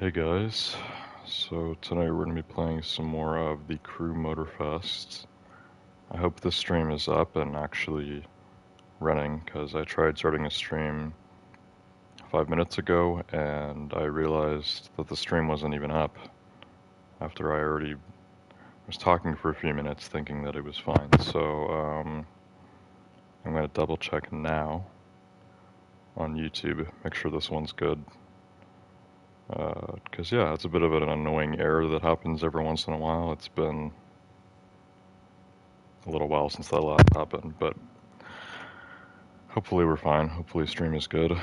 Hey guys, so tonight we're going to be playing some more of the Crew Motorfest. I hope this stream is up and actually running, because I tried starting a stream 5 minutes ago and I realized that the stream wasn't even up after I already was talking for a few minutes thinking that it was fine. So I'm going to double check now on YouTube, make sure this one's good. Because yeah, it's a bit of an annoying error that happens every once in a while. It's been a little while since that last happened, but hopefully we're fine. Hopefully stream is good.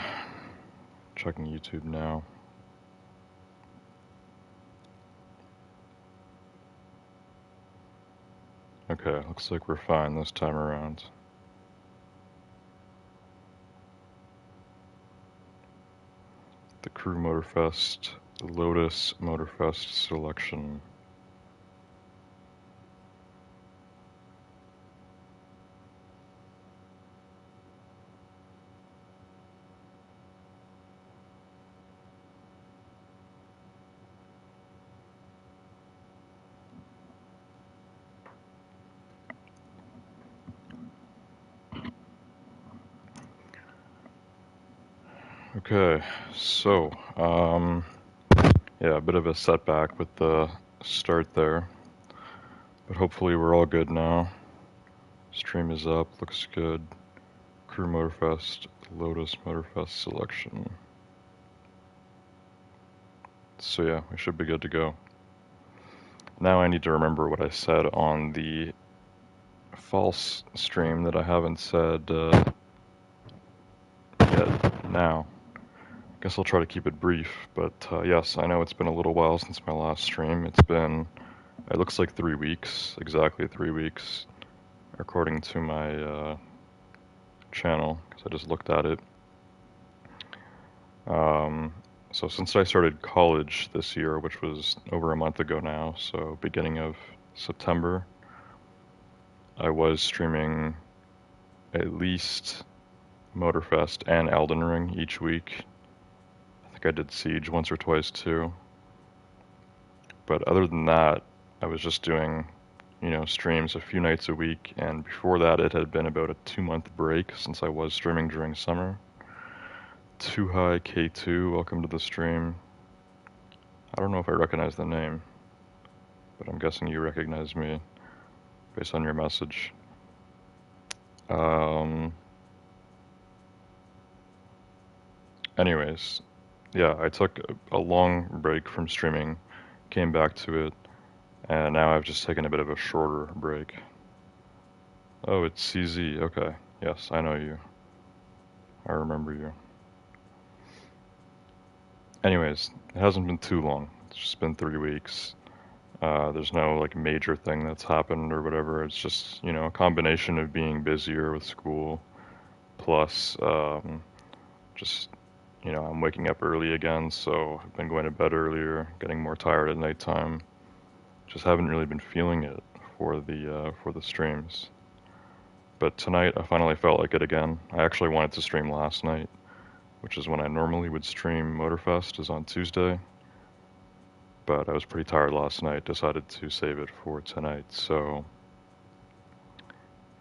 Checking YouTube now. Okay, looks like we're fine this time around. The Crew Motorfest, the Lotus Motorfest selection. Okay, so, yeah, a bit of a setback with the start there, but hopefully we're all good now. Stream is up, looks good. Crew Motorfest, Lotus Motorfest selection. So yeah, we should be good to go. Now I need to remember what I said on the false stream that I haven't said yet now. Guess I'll try to keep it brief, but yes, I know it's been a little while since my last stream. It's been, it looks like 3 weeks, exactly 3 weeks, according to my channel, because I just looked at it. So since I started college this year, which was over a month ago now, so beginning of September, I was streaming at least Motorfest and Elden Ring each week. I think I did Siege once or twice too. But other than that, I was just doing, streams a few nights a week, and before that it had been about a 2 month break since I was streaming during summer. Too High K2, welcome to the stream. I don't know if I recognize the name, but I'm guessing you recognize me based on your message. Anyways, yeah, I took a long break from streaming, came back to it, and now I've just taken a bit of a shorter break. Oh, it's CZ, okay. Yes, I know you. I remember you. Anyways, it hasn't been too long. It's just been 3 weeks. There's no like major thing that's happened or whatever. It's just, a combination of being busier with school, plus just, I'm waking up early again, so I've been going to bed earlier, getting more tired at nighttime. Just haven't really been feeling it for the streams. But tonight I finally felt like it again. I actually wanted to stream last night, which is when I normally would stream Motorfest, is on Tuesday. But I was pretty tired last night, decided to save it for tonight. So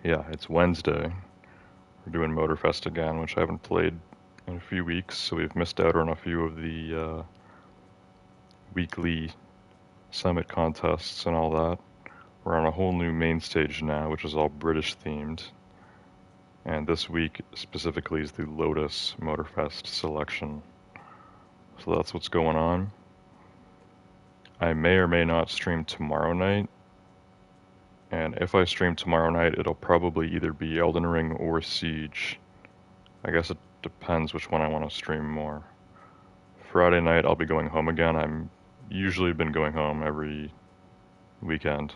yeah, it's Wednesday. We're doing Motorfest again, which I haven't played in a few weeks, so we've missed out on a few of the weekly summit contests and all that. We're on a whole new main stage now, which is all British themed. And this week specifically is the Lotus Motorfest selection. So that's what's going on. I may or may not stream tomorrow night. And if I stream tomorrow night, it'll probably either be Elden Ring or Siege. I guess it depends which one I want to stream more. Friday night I'll be going home again. I'm usually been going home every weekend.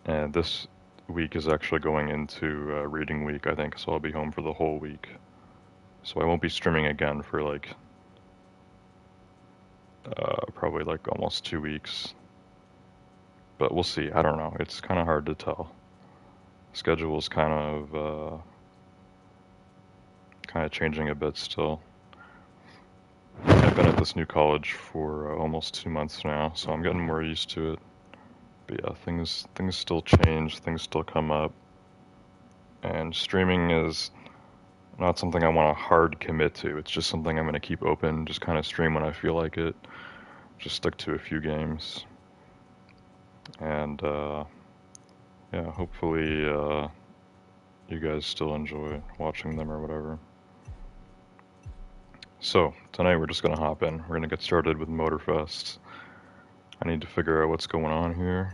And this week is actually going into reading week, I think, so I'll be home for the whole week. So I won't be streaming again for like probably like almost 2 weeks. But we'll see. I don't know. It's kind of hard to tell. Schedule's kind of changing a bit still. Yeah, been at this new college for almost 2 months now, so I'm getting more used to it. But yeah, things still change, things still come up, and streaming is not something I want to hard commit to. It's just something I'm going to keep open, just kind of stream when I feel like it, just stick to a few games, and yeah, hopefully you guys still enjoy watching them or whatever. So, tonight we're just going to hop in. We're going to get started with Motorfest. I need to figure out what's going on here.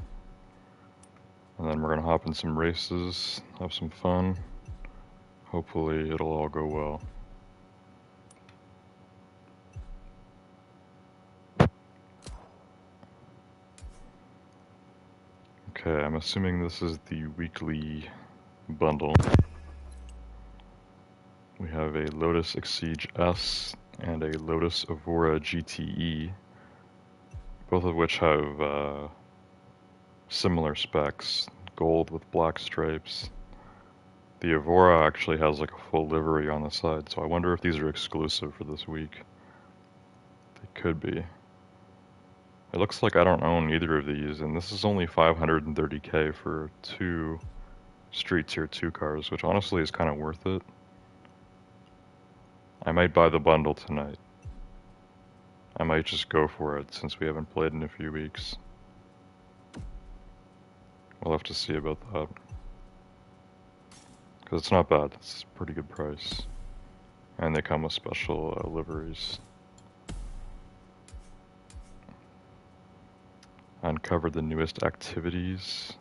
And then we're going to hop in some races, have some fun. Hopefully it'll all go well. Okay, I'm assuming this is the weekly bundle. We have a Lotus Exige S and a Lotus Evora GTE, both of which have similar specs, gold with black stripes. The Evora actually has like a full livery on the side, so I wonder if these are exclusive for this week. They could be. It looks like I don't own either of these, and this is only 530k for 2 Street Tier 2 cars, which honestly is kind of worth it. I might buy the bundle tonight. I might just go for it since we haven't played in a few weeks. We'll have to see about that. Because it's not bad, it's a pretty good price. And they come with special liveries. Uncovered the newest activities.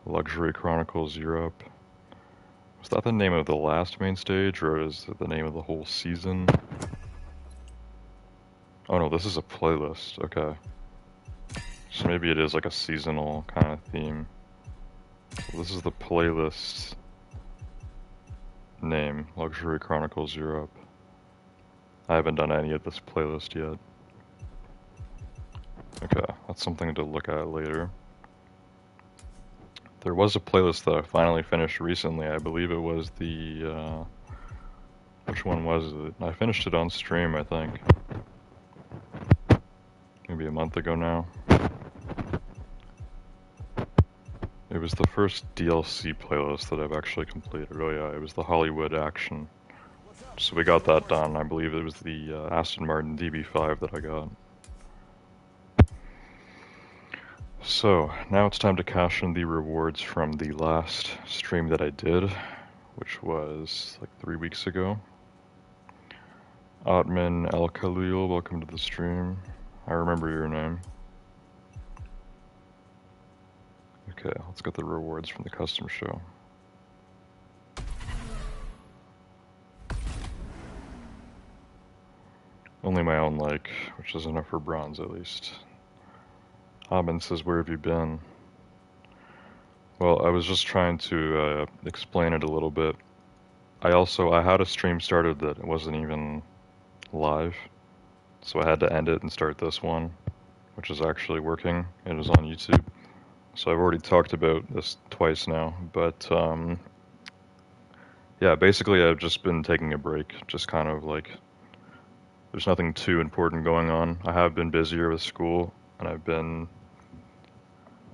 Luxury Chronicles Europe. Was that the name of the last main stage, or is it the name of the whole season? Oh no, this is a playlist, okay. So maybe it is like a seasonal kind of theme. So this is the playlist name, Luxury Chronicles Europe. I haven't done any of this playlist yet. Okay, that's something to look at later. There was a playlist that I finally finished recently. I believe it was the, which one was it? I finished it on stream, I think. Maybe a month ago now. It was the first DLC playlist that I've actually completed. Oh yeah, it was the Hollywood Action. So we got that done. I believe it was the Aston Martin DB5 that I got. So, now it's time to cash in the rewards from the last stream that I did, which was like 3 weeks ago. Atman Al Khalil, welcome to the stream. I remember your name. Okay, let's get the rewards from the custom show. Only my own like, which is enough for bronze at least. Abin says, where have you been? Well, I was just trying to explain it a little bit. I had a stream started that it wasn't even live, so I had to end it and start this one, which is actually working. It was on YouTube. So I've already talked about this twice now, but yeah, basically I've just been taking a break, just kind of like, there's nothing too important going on. I have been busier with school, and I've been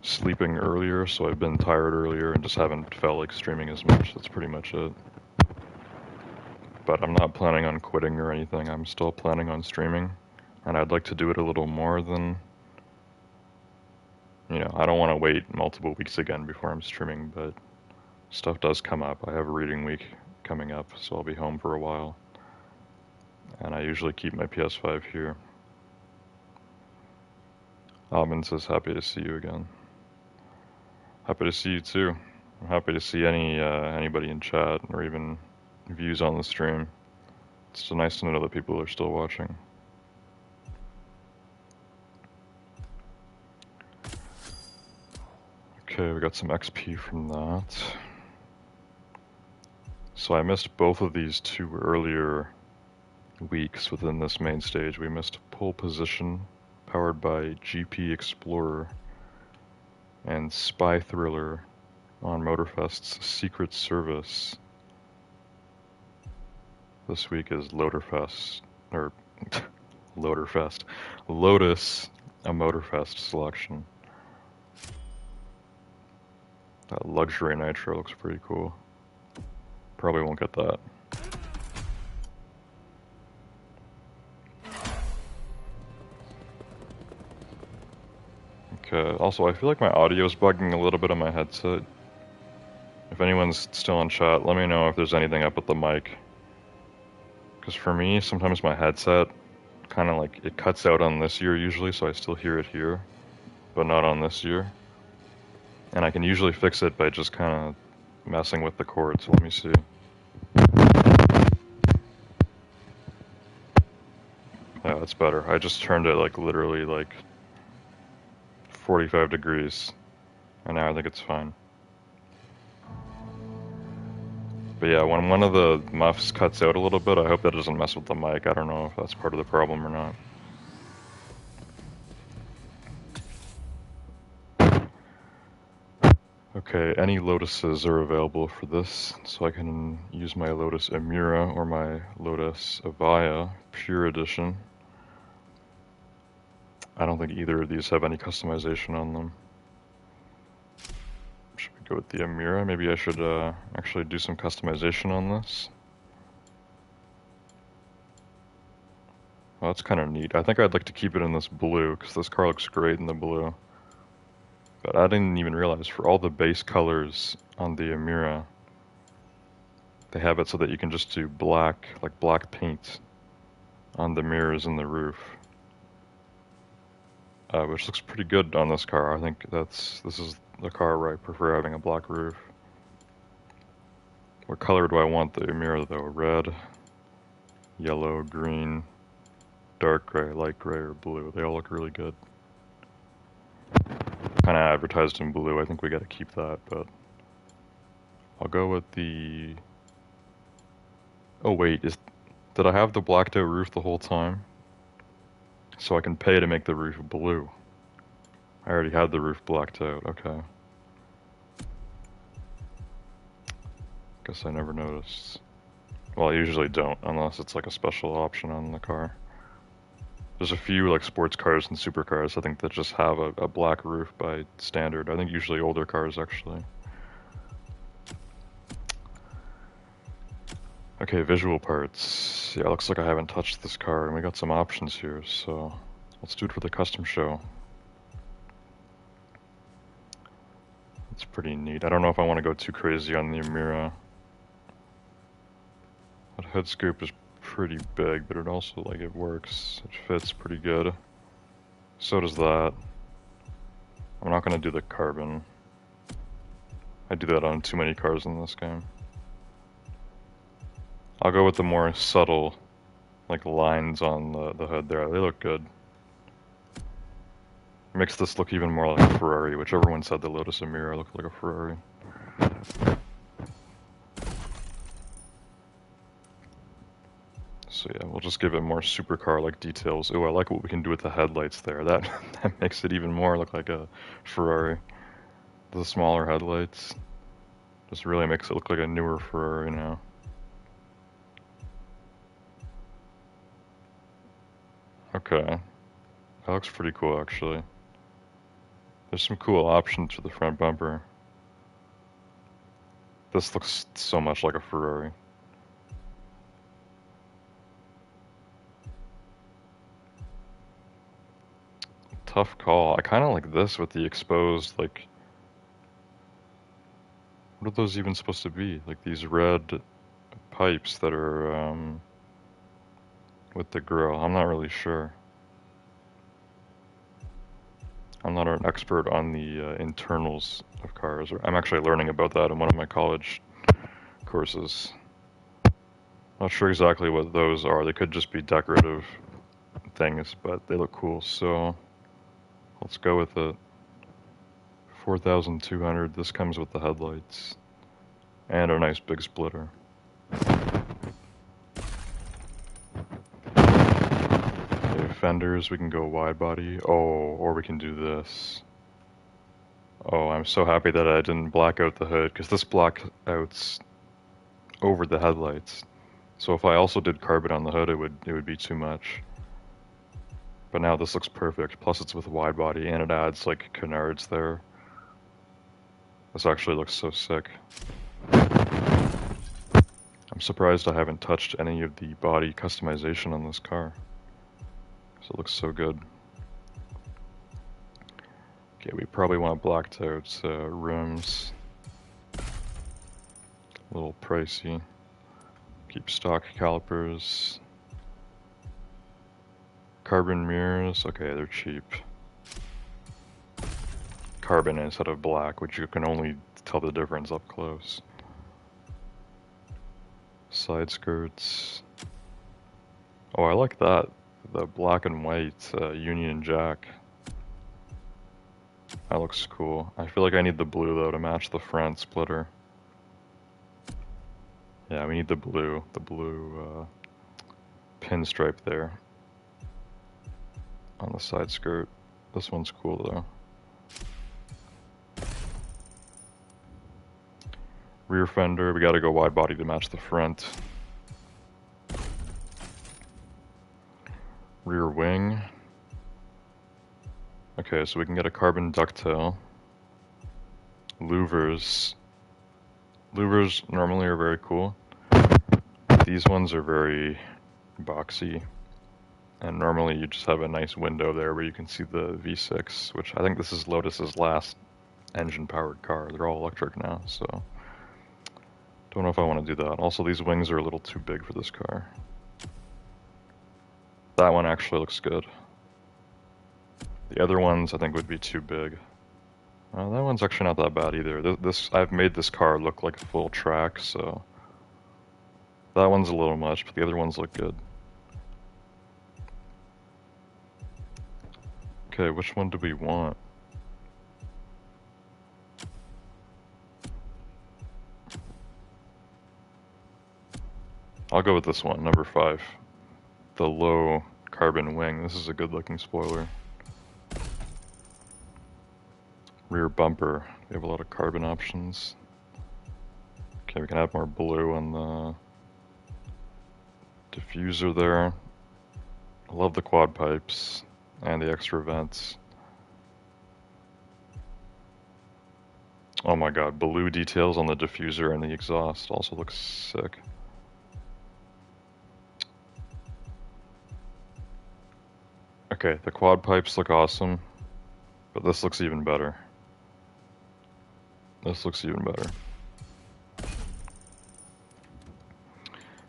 sleeping earlier, so I've been tired earlier and just haven't felt like streaming as much. That's pretty much it. But I'm not planning on quitting or anything. I'm still planning on streaming, and I'd like to do it a little more than, you know, I don't want to wait multiple weeks again before I'm streaming, but stuff does come up. I have a reading week coming up, so I'll be home for a while. And I usually keep my PS5 here. Alvin says, happy to see you again. Happy to see you too. I'm happy to see anybody in chat or even views on the stream. It's so nice to know that people are still watching. Okay, we got some XP from that. So I missed both of these 2 earlier weeks within this main stage. We missed Pole Position, powered by GP Explorer, and Spy Thriller on Motorfest's Secret Service. This week is Lotus Lotus, Lotus, a Motorfest selection. That luxury nitro looks pretty cool. Probably won't get that. Okay, also I feel like my audio is bugging a little bit on my headset. If anyone's still in chat, let me know if there's anything up with the mic. Because for me, sometimes my headset kind of like, it cuts out on this ear usually, so I still hear it here, but not on this ear. And I can usually fix it by just kind of messing with the cord, so let me see. Yeah, that's better. I just turned it like literally like 45 degrees, and now I think it's fine. But yeah, when one of the muffs cuts out a little bit, I hope that doesn't mess with the mic. I don't know if that's part of the problem or not. Okay, any Lotuses are available for this, so I can use my Lotus Emira or my Lotus Avaya Pure Edition. I don't think either of these have any customization on them. Should we go with the Emira? Maybe I should actually do some customization on this. Well, that's kind of neat. I think I'd like to keep it in this blue, because this car looks great in the blue. But I didn't even realize, for all the base colors on the Emira, they have it so that you can just do black, like black paint on the mirrors and the roof. Which looks pretty good on this car. I think this is the car where I prefer having a black roof. What color do I want the Emira though? Red, yellow, green, dark gray, light gray, or blue? They all look really good. Kind of advertised in blue. I think we got to keep that, but I'll go with the... Oh wait, did I have the blacked out roof the whole time? So I can pay to make the roof blue. I already had the roof blacked out, okay. Guess I never noticed. Well, I usually don't, unless it's like a special option on the car. There's a few like sports cars and supercars, I think, that just have a black roof by standard. I think usually older cars, actually. Okay, visual parts. Yeah, looks like I haven't touched this car, and we got some options here, so let's do it for the custom show. It's pretty neat. I don't know if I want to go too crazy on the Emira. That head scoop is pretty big, but it also, like, it works. It fits pretty good. So does that. I'm not going to do the carbon. I do that on too many cars in this game. I'll go with the more subtle, like, lines on the hood there. They look good. Makes this look even more like a Ferrari, which everyone said the Lotus Emira looked like a Ferrari. So yeah, we'll just give it more supercar-like details. Ooh, I like what we can do with the headlights there. That makes it even more look like a Ferrari. The smaller headlights just really makes it look like a newer Ferrari now. Okay, that looks pretty cool actually. There's some cool options for the front bumper. This looks so much like a Ferrari. Tough call. I kind of like this with the exposed, like... What are those even supposed to be? Like these red pipes that are, with the grill. I'm not really sure. I'm not an expert on the internals of cars. I'm actually learning about that in one of my college courses. Not sure exactly what those are. They could just be decorative things, but they look cool. So let's go with it. 4,200. This comes with the headlights and a nice big splitter. Fenders, we can go wide body. Oh, or we can do this. Oh, I'm so happy that I didn't black out the hood, because this blackouts over the headlights. So if I also did carbon on the hood, it would be too much. But now this looks perfect. Plus it's with wide body and it adds like canards there. This actually looks so sick. I'm surprised I haven't touched any of the body customization on this car. So it looks so good. Okay, we probably want blacked out rims. A little pricey. Keep stock calipers. Carbon mirrors, okay, they're cheap. Carbon instead of black, which you can only tell the difference up close. Side skirts. Oh, I like that. The black and white Union Jack. That looks cool. I feel like I need the blue though to match the front splitter. Yeah, we need the blue pinstripe there on the side skirt. This one's cool though. Rear fender, we gotta go wide body to match the front. Rear wing. Okay, so we can get a carbon ducktail. Louvers. Louvers normally are very cool. These ones are very boxy. And normally you just have a nice window there where you can see the V6, which I think this is Lotus's last engine-powered car. They're all electric now, so don't know if I want to do that. Also, these wings are a little too big for this car. That one actually looks good. The other ones I think would be too big. That one's actually not that bad either. I've made this car look like a full track, so that one's a little much, but the other ones look good. Okay, which one do we want? I'll go with this one, number 5. The low carbon wing. This is a good looking spoiler. Rear bumper. We have a lot of carbon options. Okay, we can add more blue on the diffuser there. I love the quad pipes and the extra vents. Oh my god, blue details on the diffuser and the exhaust also looks sick. Okay, the quad pipes look awesome, but this looks even better. This looks even better.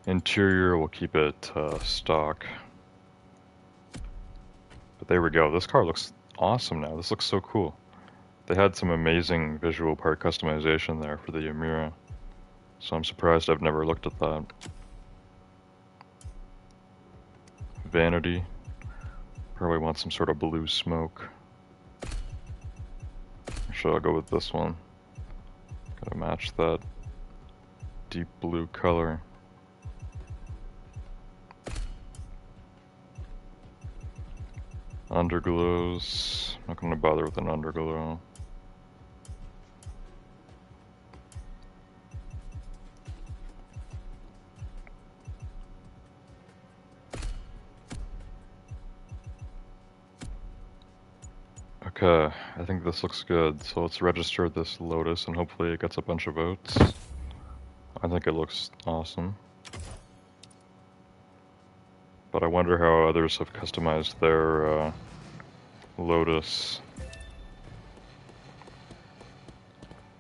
Interior, we'll keep it stock. But there we go. This car looks awesome now. This looks so cool. They had some amazing visual part customization there for the Yamura. So I'm surprised I've never looked at that. Vanity. Probably want some sort of blue smoke. Actually, I'll go with this one. Gotta match that deep blue color. Underglows. Not gonna bother with an underglow. Okay, I think this looks good. So let's register this Lotus and hopefully it gets a bunch of votes. I think it looks awesome. But I wonder how others have customized their Lotus.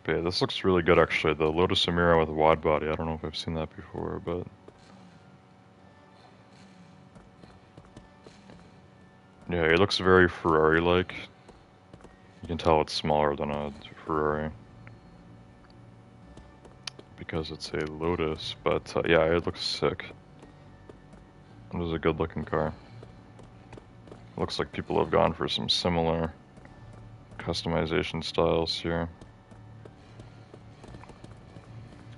But yeah, this looks really good actually. The Lotus Emira with a wide body. I don't know if I've seen that before, but yeah, it looks very Ferrari-like. You can tell it's smaller than a Ferrari because it's a Lotus, but yeah, it looks sick. It was a good looking car. Looks like people have gone for some similar customization styles here.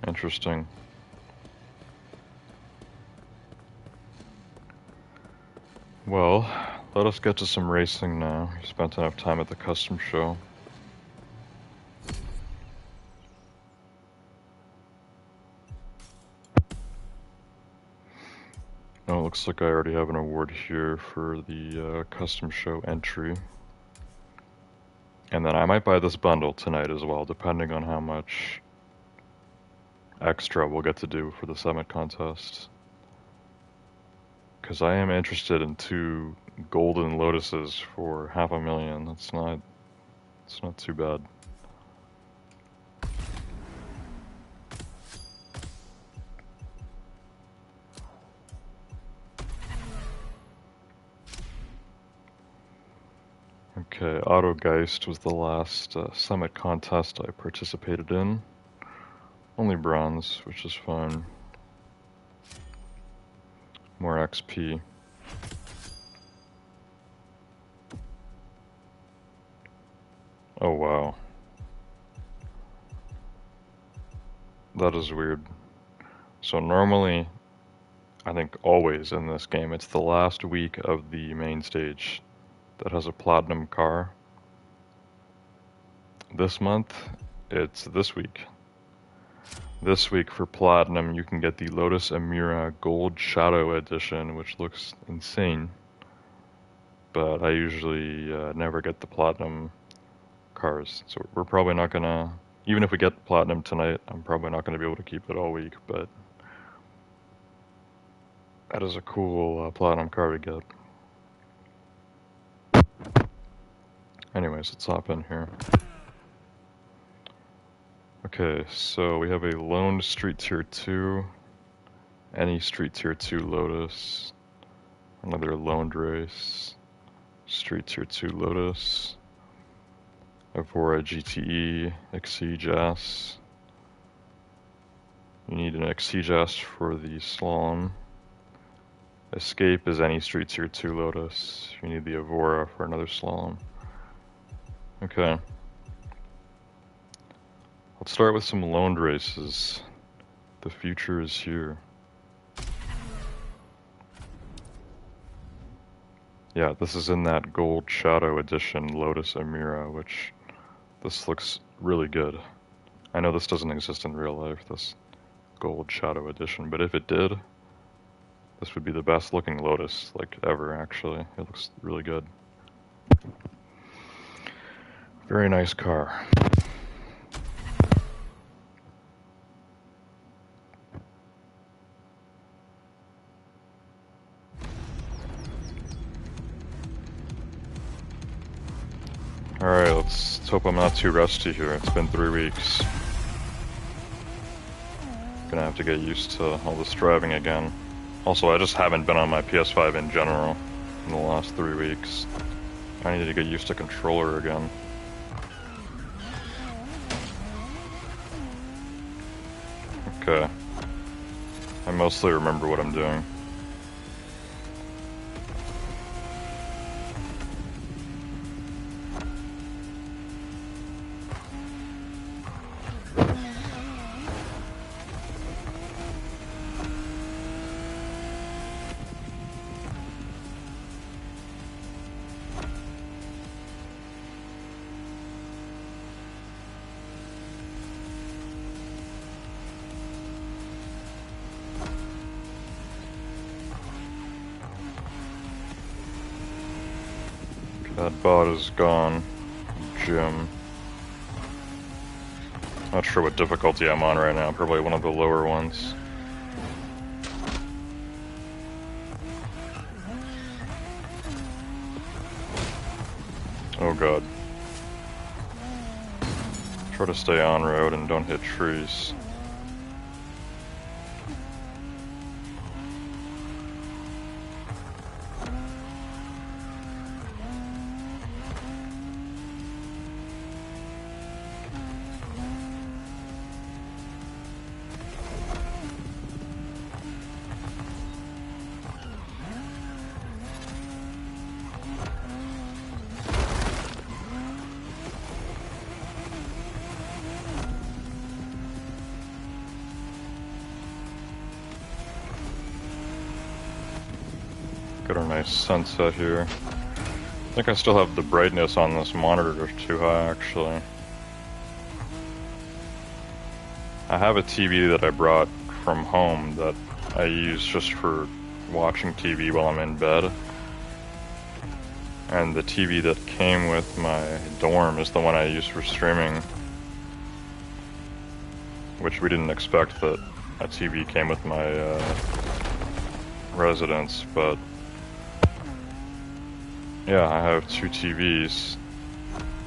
Interesting. Well, let us get to some racing now. We spent enough time at the custom show. Oh, it looks like I already have an award here for the custom show entry. And then I might buy this bundle tonight as well, depending on how much extra we'll get to do for the summit contest. Because I am interested in 2 golden lotuses for $500,000. It's not too bad. Okay, Autogeist was the last summit contest I participated in. Only bronze, which is fine. More XP. Oh wow. That is weird. So normally, I think always in this game, it's the last week of the main stage that has a platinum car. This month, it's this week. This week for platinum, you can get the Lotus Emira Gold Shadow Edition, which looks insane. But I usually never get the platinum cars, so we're probably not gonna. Even if we get platinum tonight, I'm probably not gonna be able to keep it all week. But that is a cool platinum car to get. Anyways, let's hop in here. Okay, so we have a Lone Street Tier 2, any Street Tier 2 Lotus, another Lone Race, Street Tier 2 Lotus, Evora GTE, Exige S. You need an Exige S for the Slalom. Escape is any Street Tier 2 Lotus. You need the Evora for another Slalom. Okay. Let's start with some loaned races. The future is here. Yeah, this is in that Gold Shadow Edition Lotus Emira, which this looks really good. I know this doesn't exist in real life, this Gold Shadow Edition, but if it did, this would be the best looking Lotus, like, ever, actually. It looks really good. Very nice car. Alright, let's hope I'm not too rusty here. It's been 3 weeks. Gonna have to get used to all this driving again. Also, I just haven't been on my PS5 in general in the last 3 weeks. I need to get used to controller again. Okay. I mostly remember what I'm doing. That bot is gone. Gym. Not sure what difficulty I'm on right now, probably one of the lower ones. Oh god. Try to stay on road and don't hit trees. Got a nice sunset here. I think I still have the brightness on this monitor too high, actually. I have a TV that I brought from home that I use just for watching TV while I'm in bed. And the TV that came with my dorm is the one I use for streaming. Which we didn't expect that a TV came with my residence, but yeah, I have two TVs.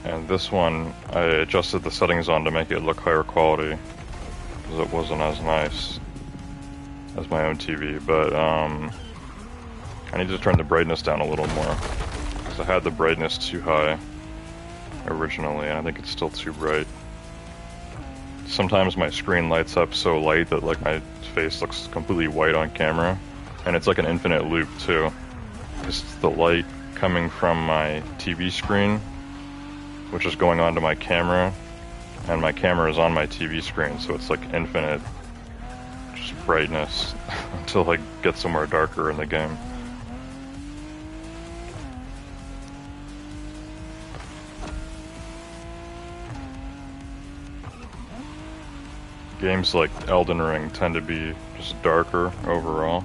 And this one, I adjusted the settings on to make it look higher quality, because it wasn't as nice as my own TV, but I need to turn the brightness down a little more, because I had the brightness too high originally, and I think it's still too bright. Sometimes my screen lights up so light that like my face looks completely white on camera, and it's like an infinite loop too. It's the light coming from my TV screen, which is going onto my camera, and my camera is on my TV screen, so it's like infinite just brightness until I get somewhere darker in the game. Games like Elden Ring tend to be just darker overall,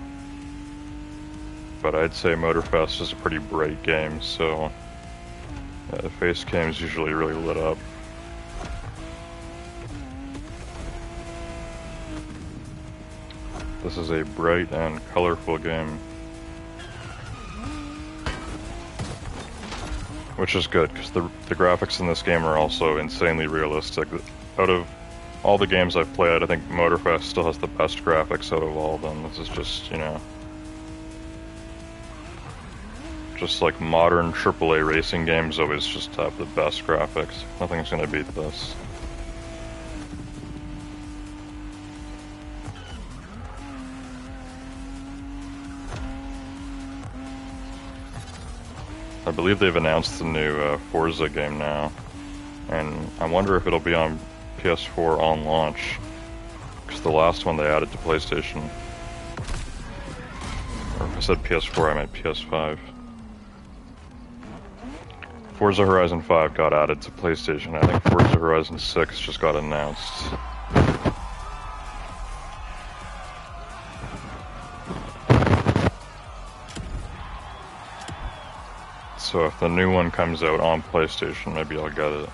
but I'd say Motorfest is a pretty bright game, so yeah, the face cam is usually really lit up. This is a bright and colorful game, which is good because the graphics in this game are also insanely realistic. Out of all the games I've played, I think Motorfest still has the best graphics out of all of them. This is just, you know, just like modern AAA racing games always just have the best graphics. Nothing's gonna beat this. I believe they've announced the new Forza game now, and I wonder if it'll be on PS4 on launch, because the last one they added to PlayStation. Or if I said PS4, I meant PS5. Forza Horizon 5 got added to PlayStation. I think Forza Horizon 6 just got announced. So if the new one comes out on PlayStation, maybe I'll get it.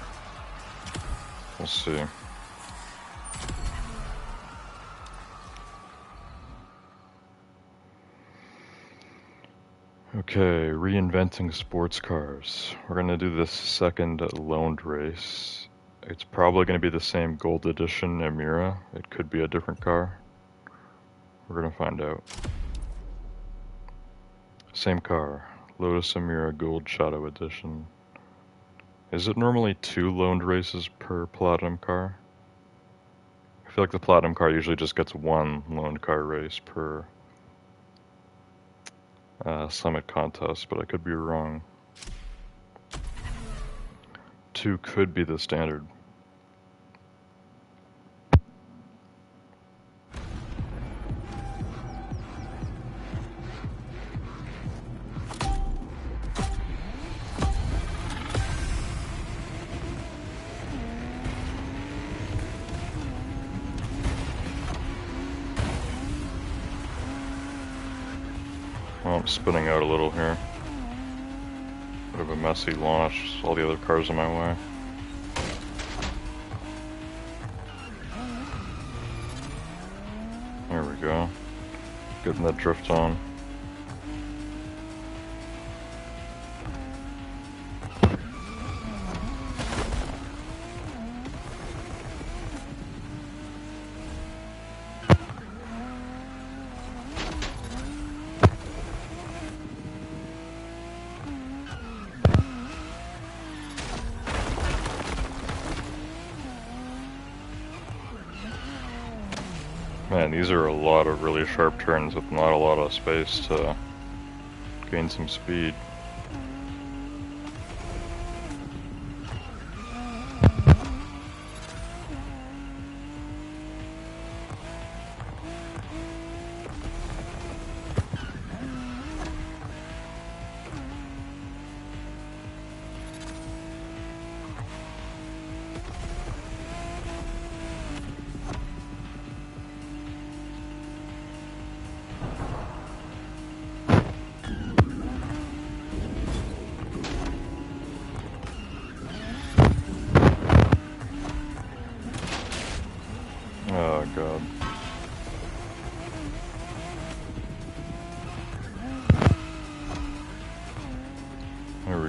We'll see. Okay, reinventing sports cars. We're gonna do this second loaned race. It's probably gonna be the same Gold Edition Emira. It could be a different car. We're gonna find out. Same car, Lotus Emira Gold Shadow Edition. Is it normally 2 loaned races per Platinum car? I feel like the Platinum car usually just gets 1 loaned car race per Summit contest, but I could be wrong. 2 could be the standard. Well, I'm spinning out a little here. Bit of a messy launch, all the other cars in my way. There we go. Getting that drift on. Man, these are a lot of really sharp turns with not a lot of space to gain some speed.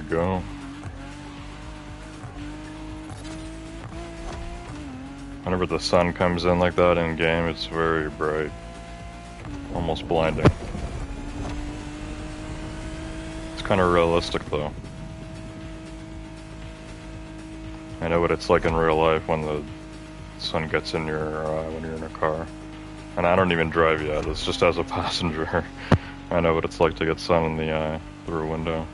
go. Whenever the sun comes in like that in game, it's very bright. Almost blinding. It's kind of realistic though. I know what it's like in real life when the sun gets in your when you're in a car. And I don't even drive yet, it's just as a passenger. I know what it's like to get sun in the eye through a window.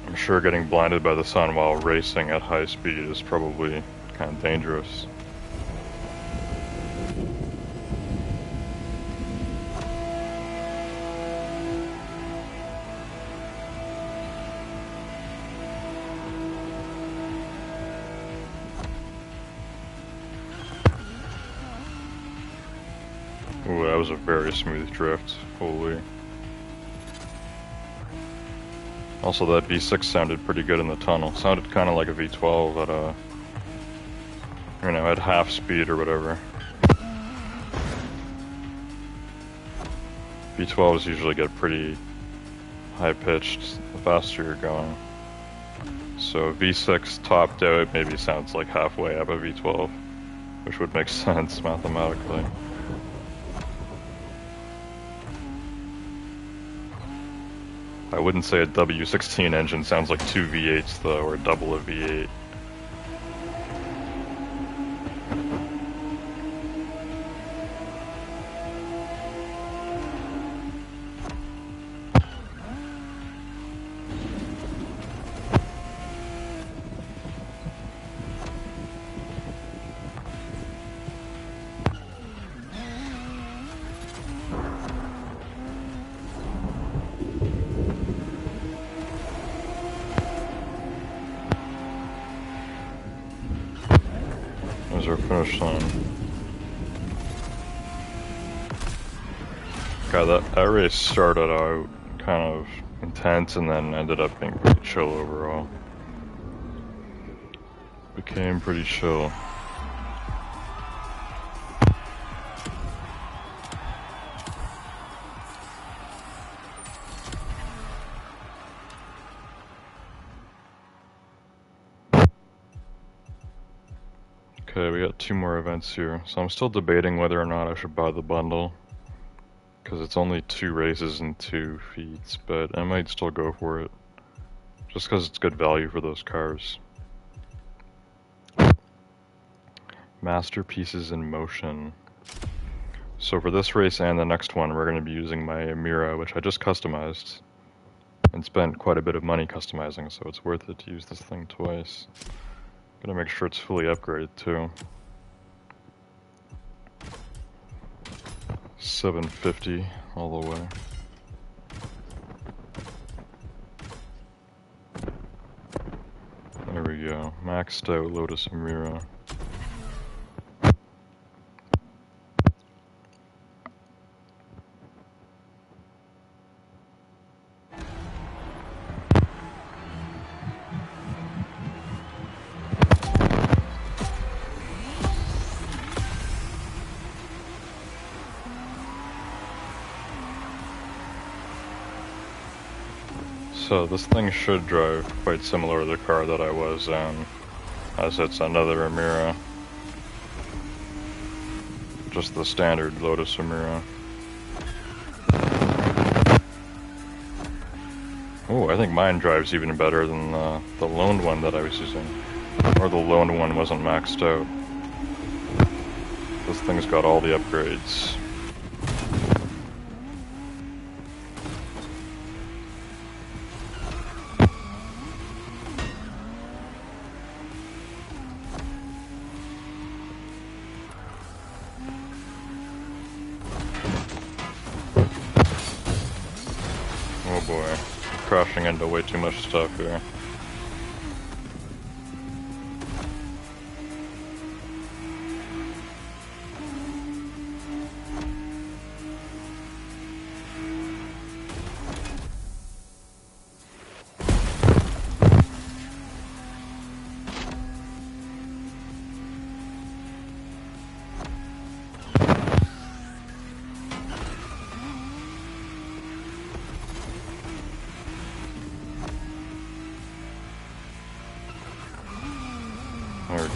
I'm sure getting blinded by the sun while racing at high speed is probably kind of dangerous. Ooh, that was a very smooth drift. Holy. Also, that V6 sounded pretty good in the tunnel. Sounded kind of like a V12 at you know, at half speed or whatever. V12s usually get pretty high pitched the faster you're going. So V6 topped out maybe sounds like halfway up a V12, which would make sense mathematically. I wouldn't say a W16 engine sounds like two V8s though, or double a V8. There's our finish line. God, that race started out kind of intense and then ended up being pretty chill overall. Became pretty chill. Okay, we got 2 more events here, so I'm still debating whether or not I should buy the bundle, because it's only 2 races and 2 feeds, but I might still go for it, just because it's good value for those cars. Masterpieces in motion. So for this race and the next one, we're going to be using my Mira, which I just customized, and spent quite a bit of money customizing, so it's worth it to use this thing twice. Gotta make sure it's fully upgraded too. 750 all the way. There we go. Maxed out Lotus Mira. So this thing should drive quite similar to the car that I was in, as it's another Mira. Just the standard Lotus Mira. Oh, I think mine drives even better than the loaned one that I was using. Or the loaned one wasn't maxed out. This thing's got all the upgrades. Oh boy, I'm crashing into way too much stuff here.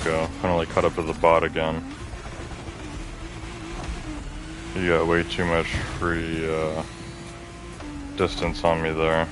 go. Finally caught up to the bot again. You got way too much free distance on me there.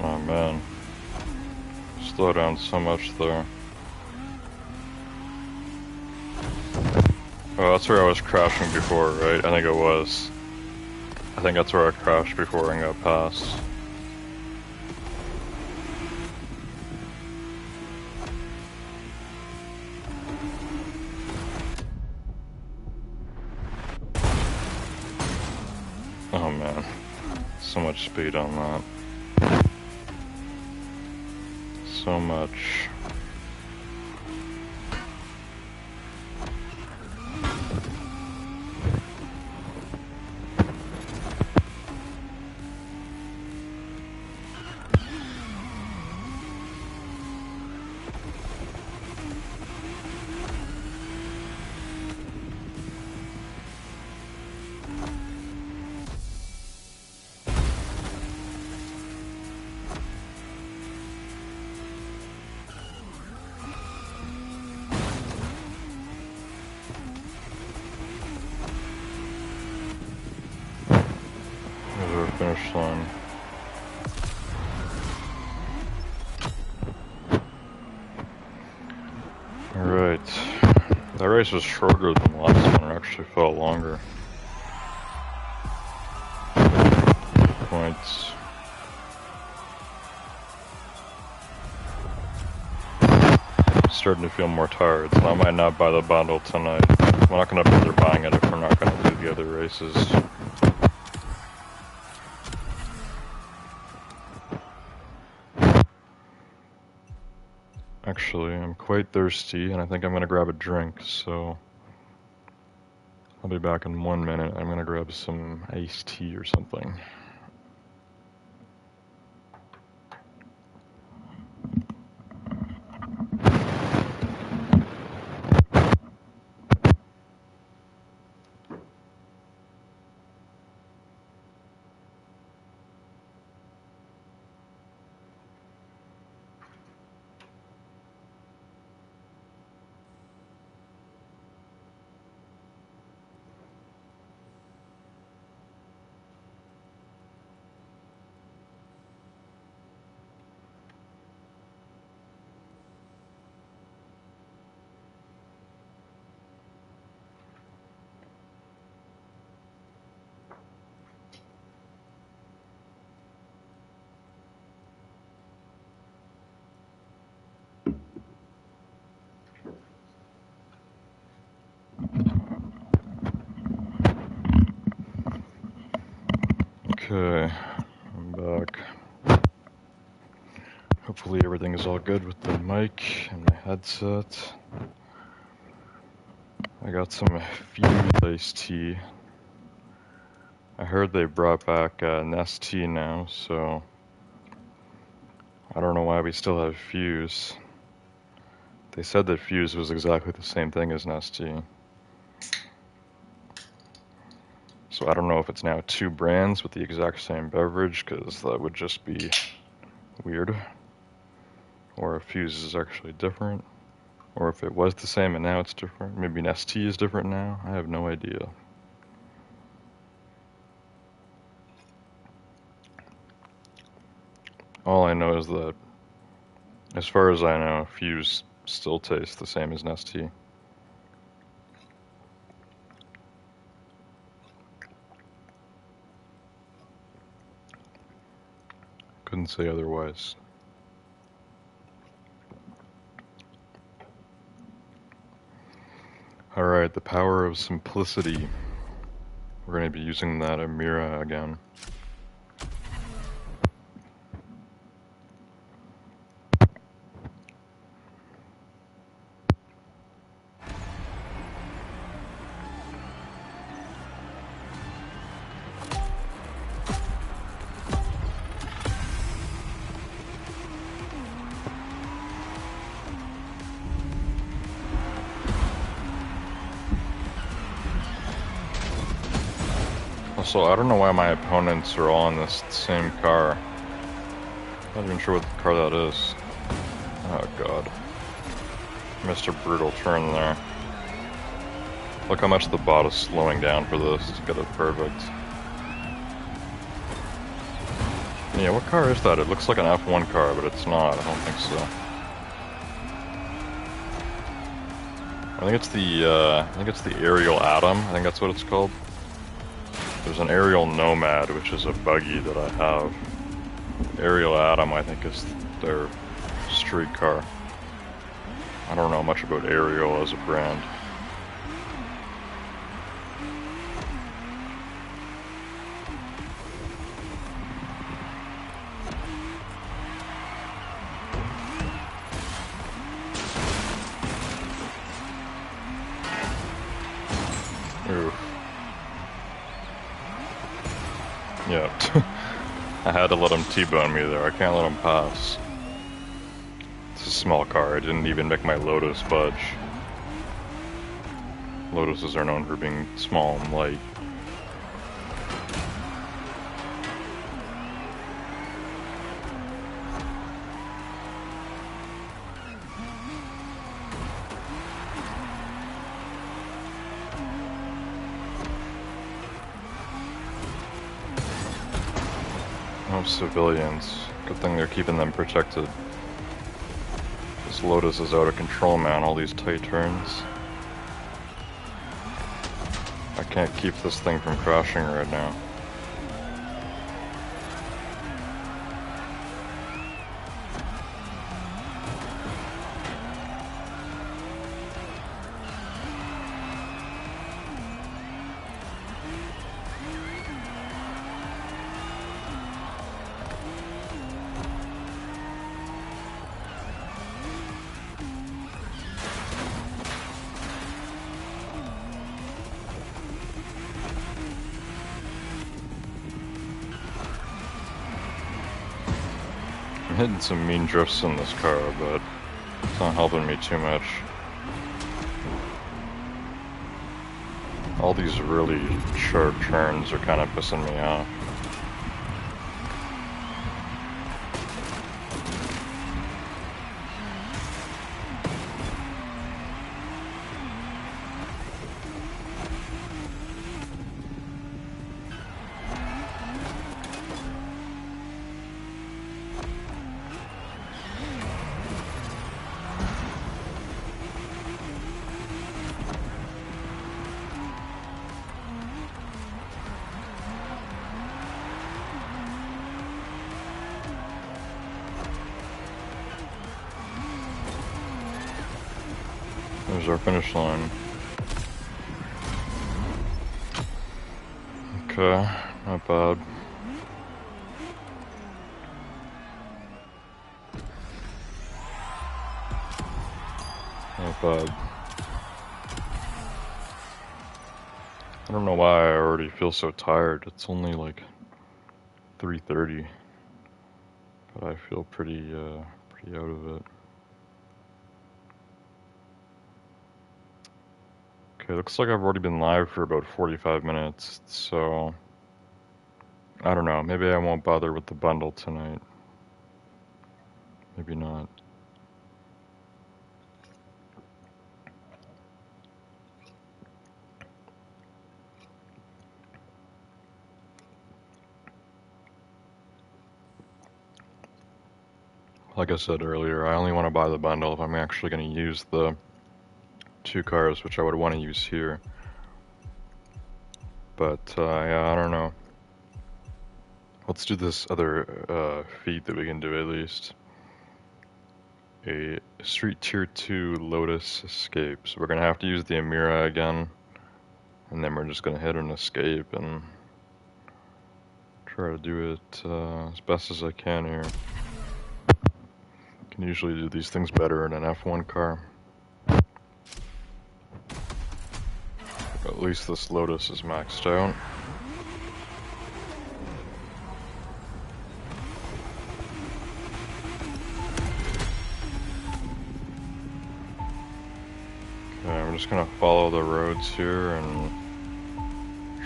Oh man. Slow down so much there. Oh, that's where I was crashing before, right? I think it was. I think that's where I crashed before and got past. Oh man. So much speed on that. So much. There's our finish line. Alright. That race was shorter than the last one. It actually felt longer. Points. Starting to feel more tired, so I might not buy the bundle tonight. We're not going to bother buying it if we're not going to do the other races. Actually, I'm quite thirsty, and I think I'm going to grab a drink, so I'll be back in 1 minute. I'm going to grab some iced tea or something. Okay, I'm back. Hopefully everything is all good with the mic and my headset. I got some Fused iced tea. I heard they brought back Nestea now, so I don't know why we still have Fuse. They said that Fuse was exactly the same thing as Nestea. So I don't know if it's now two brands with the exact same beverage, because that would just be weird. Or if Fuse is actually different. Or if it was the same and now it's different. Maybe Nestea is different now. I have no idea. All I know is that, as far as I know, Fuse still tastes the same as Nestea. Couldn't wouldn't say otherwise. Alright, the power of simplicity. We're going to be using that Amira again. Also, I don't know why my opponents are all in this same car. Not even sure what the car that is. Oh god. Missed a brutal turn there. Look how much the bot is slowing down for this to get it perfect. Yeah, what car is that? It looks like an F1 car, but it's not. I don't think so. I think it's the Aerial Atom. I think that's what it's called. There's an Aerial Nomad, which is a buggy that I have. Aerial Atom, I think, is their street car. I don't know much about Aerial as a brand. Oof. Yeah. I had to let him T-bone me there. I can't let him pass. It's a small car. I didn't even make my Lotus budge. Lotuses are known for being small and light. No civilians. Good thing they're keeping them protected. This Lotus is out of control, man. All these tight turns. I can't keep this thing from crashing right now. I'm hitting some mean drifts in this car, but it's not helping me too much. All these really sharp turns are kind of pissing me off. There's our finish line. Okay, not bad. Not bad. I don't know why I already feel so tired. It's only like 3:30, but I feel pretty out of it. Okay, looks like I've already been live for about 45 minutes, so I don't know, maybe I won't bother with the bundle tonight. Maybe not. Like I said earlier, I only want to buy the bundle if I'm actually going to use the two cars, which I would want to use here. But yeah, I don't know. Let's do this other feat that we can do at least. A Street Tier 2 Lotus escape. So we're gonna have to use the Amira again. And then we're just gonna hit an escape and try to do it as best as I can here. Can usually do these things better in an F1 car. At least this Lotus is maxed out. Okay, I'm just gonna follow the roads here and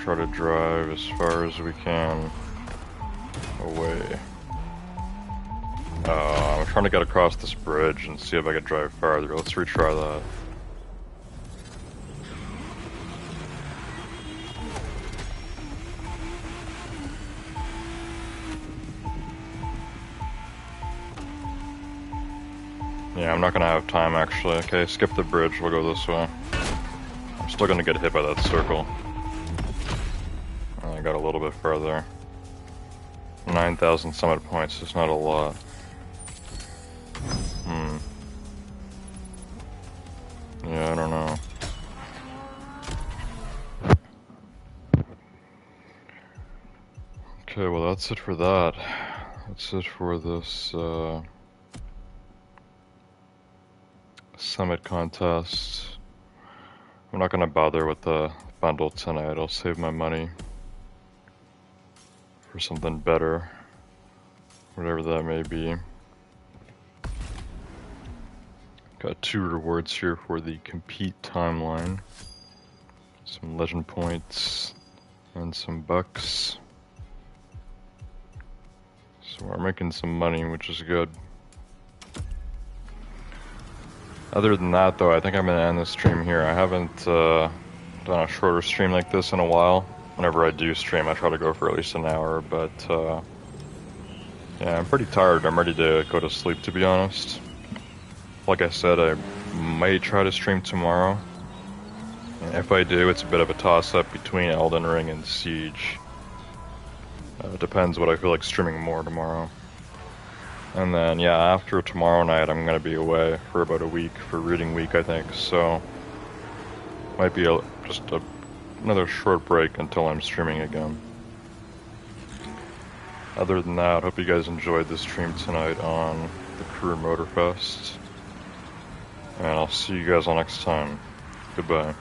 try to drive as far as we can away. I'm trying to get across this bridge and see if I can drive farther. Let's retry that. Yeah, I'm not gonna have time actually. Okay, skip the bridge, we'll go this way. I'm still gonna get hit by that circle. I got a little bit further. 9,000 summit points is not a lot. Yeah, I don't know. Okay, well that's it for that. That's it for this summit contest. I'm not gonna bother with the bundle tonight. I'll save my money for something better, whatever that may be. Got 2 rewards here for the compete timeline, some legend points, and some bucks. So we're making some money, which is good. Other than that though, I think I'm gonna end the stream here. I haven't done a shorter stream like this in a while. Whenever I do stream, I try to go for at least an hour, but yeah, I'm pretty tired. I'm ready to go to sleep, to be honest. Like I said, I might try to stream tomorrow. And if I do, it's a bit of a toss-up between Elden Ring and Siege. It depends what I feel like streaming more tomorrow. And then, yeah, after tomorrow night, I'm going to be away for about a week, for reading week, I think. So, might be another short break until I'm streaming again. Other than that, hope you guys enjoyed the stream tonight on the Career Motorfest. And I'll see you guys all next time. Goodbye.